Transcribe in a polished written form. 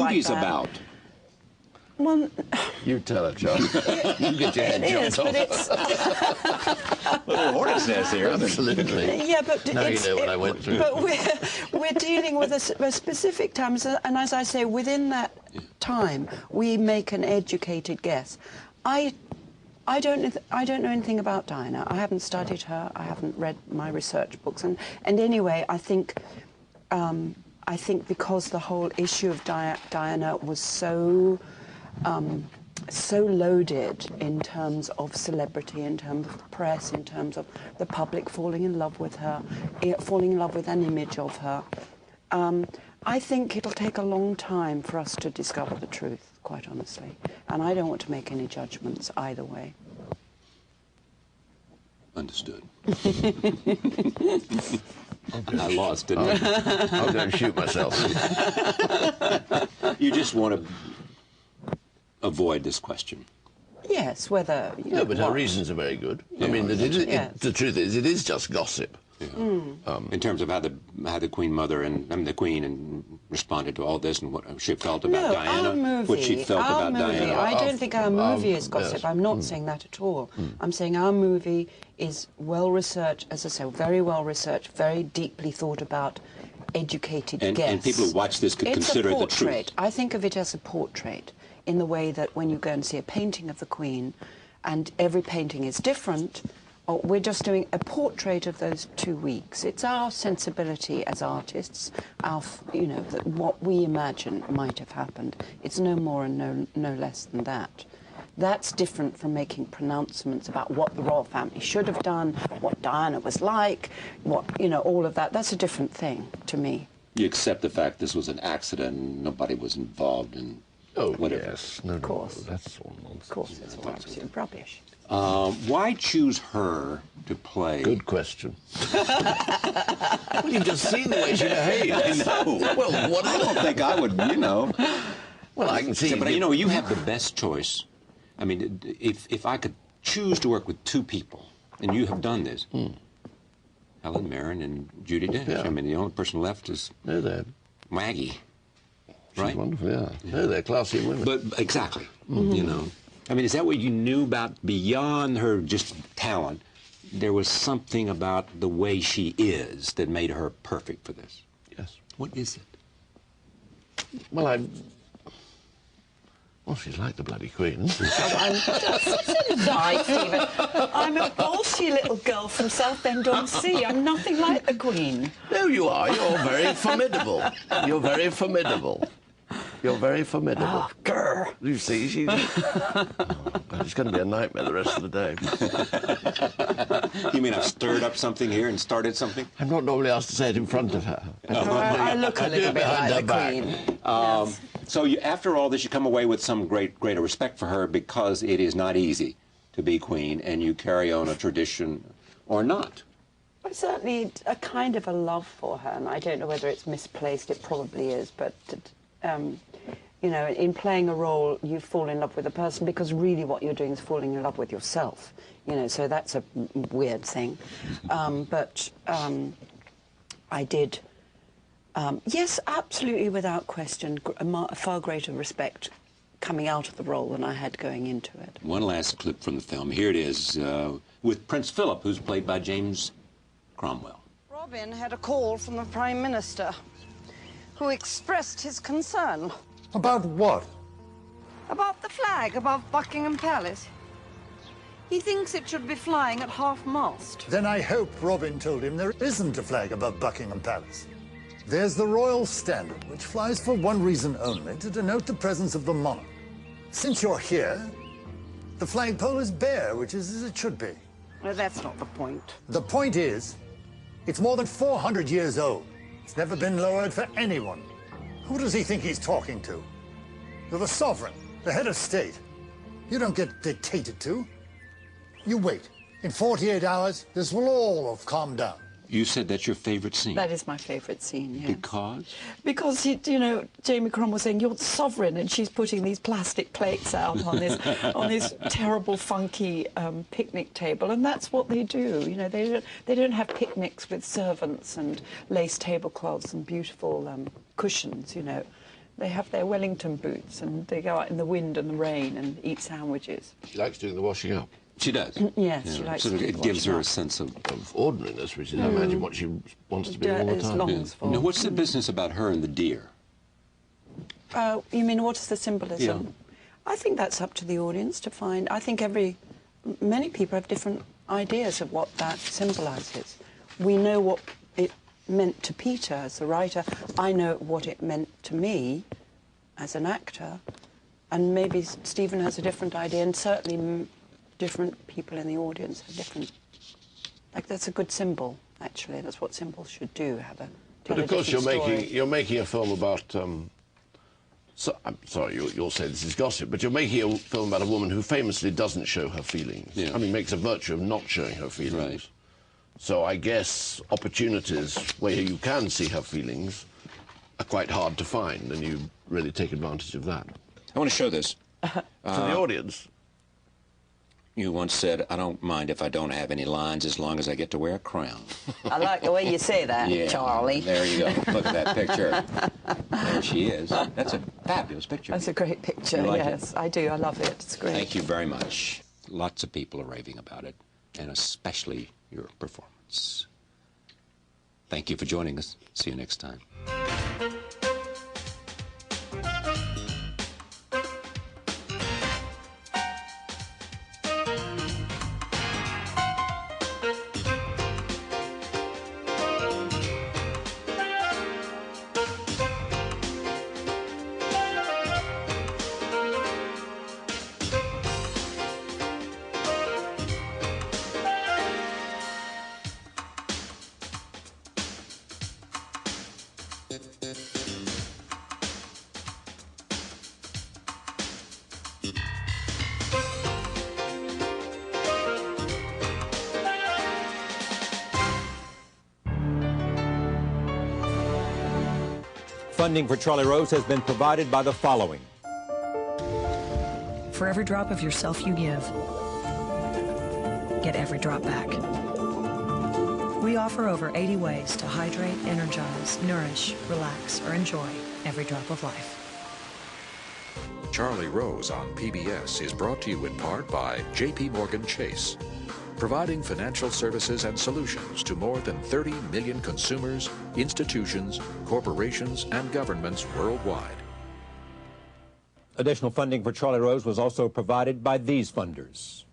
movie's about? Well, you tell it, John. You get your head jumped off. But it's Little hornet's nest here. Absolutely. yeah, but now you know what I went through. But we're dealing with a specific time, and as I say, within that time, we make an educated guess. I don't know anything about Diana. I haven't studied her. I haven't read my research books, and anyway, I think because the whole issue of Diana was so loaded in terms of celebrity, in terms of the press, in terms of the public falling in love with her, falling in love with an image of her. I think it'll take a long time for us to discover the truth, quite honestly. And I don't want to make any judgments either way. Understood. I lost, didn't I? I'll go and shoot myself. You just want to avoid this question. Yes, whether... No, but her reasons are very good. Yeah, I mean, yes. the truth is, it is just gossip. Yeah. In terms of how the Queen Mother and the Queen responded to all this and what she felt about Diana, our movie, what she felt about Diana. I don't think our movie is gossip. Yes. I'm not saying that at all. I'm saying our movie is well researched, as I say, very well researched, very deeply thought about, educated guess. And people who watch this could consider it the truth. I think of it as a portrait, in the way that when you go and see a painting of the Queen, and every painting is different, we're just doing a portrait of those 2 weeks. It's our sensibility as artists, what we imagine might have happened. It's no more and no less than that. That's different from making pronouncements about what the royal family should have done, what Diana was like, all of that. That's a different thing to me. You accept the fact this was an accident, nobody was involved in whatever. Yes. No, of course. That's all nonsense. Of course, it's all absolute rubbish. Why choose her to play? Good question. Well, you've just seen the way she behaves. I know. Well, I don't think I would, Well, I can see. But you have the best choice. I mean, if I could choose to work with two people, and you have done this, Helen Mirren and Judi Dench. Yeah. I mean, the only person left is Maggie. She's right? Wonderful, yeah. No, they're classy women. But exactly, I mean, is that what you knew about beyond her just talent? There was something about the way she is that made her perfect for this. Yes. What is it? Well, well, she's like the bloody Queen. Stephen. I'm a bolshy little girl from Southend-on-Sea. I'm nothing like the Queen. No, you are. You're very formidable. You're very formidable. You're very formidable. Oh, grr. You see, she's... Oh, God, it's going to be a nightmare the rest of the day. You mean I've stirred up something here and started something? I'm not normally asked to say it in front of her. I look a little bit like the Queen. Yes. So after all this, you come away with some greater respect for her because it is not easy to be Queen, and you carry on a tradition or not. Well, certainly a kind of a love for her, and I don't know whether it's misplaced. It probably is, but in playing a role, you fall in love with a person because really what you're doing is falling in love with yourself. So that's a weird thing. But I did. Yes, absolutely, without question, a far greater respect coming out of the role than I had going into it. One last clip from the film. Here it is, with Prince Philip, who's played by James Cromwell. Robin had a call from the Prime Minister, who expressed his concern. About what? About the flag above Buckingham Palace. He thinks it should be flying at half-mast. Then I hope Robin told him there isn't a flag above Buckingham Palace. There's the Royal Standard, which flies for one reason only, to denote the presence of the monarch. Since you're here, the flagpole is bare, which is as it should be. No, that's not the point. The point is, it's more than 400 years old. It's never been lowered for anyone. Who does he think he's talking to? You're the sovereign, the head of state. You don't get dictated to. You wait. In 48 hours, this will all have calmed down. You said that's your favorite scene. That is my favourite scene, yes. Because? Because, Jamie Cromwell was saying, you're the sovereign, and she's putting these plastic plates out on this terrible, funky picnic table, and that's what they do. They don't have picnics with servants and lace tablecloths and beautiful cushions, They have their Wellington boots and they go out in the wind and the rain and eat sandwiches. She likes doing the washing up. She does. Yes, she likes so to do it the gives her a washing sense of... Ordinariness, which is, I imagine, what she wants to be all the As time. long as for. Now, what's the business about her and the deer? You mean what's the symbolism? Yeah. I think that's up to the audience to find. I think many people have different ideas of what that symbolises. We know what it meant to Peter as the writer. I know what it meant to me as an actor, and maybe Stephen has a different idea, and certainly different people in the audience have different. Like, that's a good symbol. Actually, that's what symbols should do. But of course, you're making a film about. So, I'm sorry, you'll say this is gossip, but you're making a film about a woman who famously doesn't show her feelings. Yeah. I mean, makes a virtue of not showing her feelings. Right. So I guess opportunities where you can see her feelings are quite hard to find, and you really take advantage of that. I want to show this. To the audience. You once said, I don't mind if I don't have any lines as long as I get to wear a crown. I like the way you say that, Yeah, Charlie. there you go. Look at that picture. There she is. That's a fabulous picture. That's a great picture, You like yes. I do, I love it. It's great. Thank you very much. Lots of people are raving about it, and especially your performance. Thank you for joining us. See you next time. Funding for Charlie Rose has been provided by the following. For every drop of yourself you give, get every drop back. We offer over 80 ways to hydrate, energize, nourish, relax, or enjoy every drop of life. Charlie Rose on PBS is brought to you in part by J.P. Morgan Chase, providing financial services and solutions to more than 30 million consumers, institutions, corporations, and governments worldwide. Additional funding for Charlie Rose was also provided by these funders.